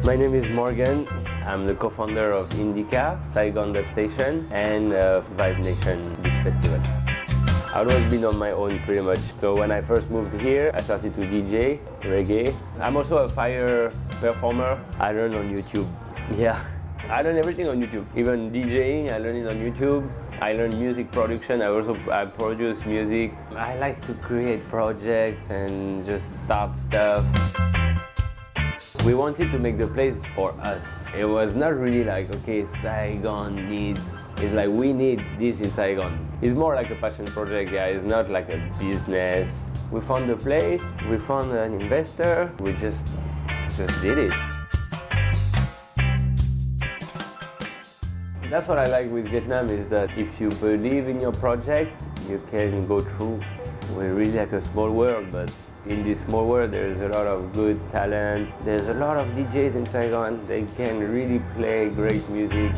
My name is Morgan. I'm the co-founder of Indika Saigon Station and Vibe Nation Beach Festival. I've always been on my own pretty much. So when I first moved here, I started to DJ reggae. I'm also a fire performer. I learned on YouTube. Yeah, I learned everything on YouTube. Even DJing, I learned it on YouTube. I learned music production. I produce music. I like to create projects and just start stuff. We wanted to make the place for us. It was not really like, okay, Saigon needs, it's like we need this in Saigon. It's more like a passion project, yeah, it's not like a business. We found the place, we found an investor, we just did it. That's what I like with Vietnam is that if you believe in your project, you can go through. We're really like a small world, but in this small world, there's a lot of good talent. There's a lot of DJs in Saigon. They can really play great music.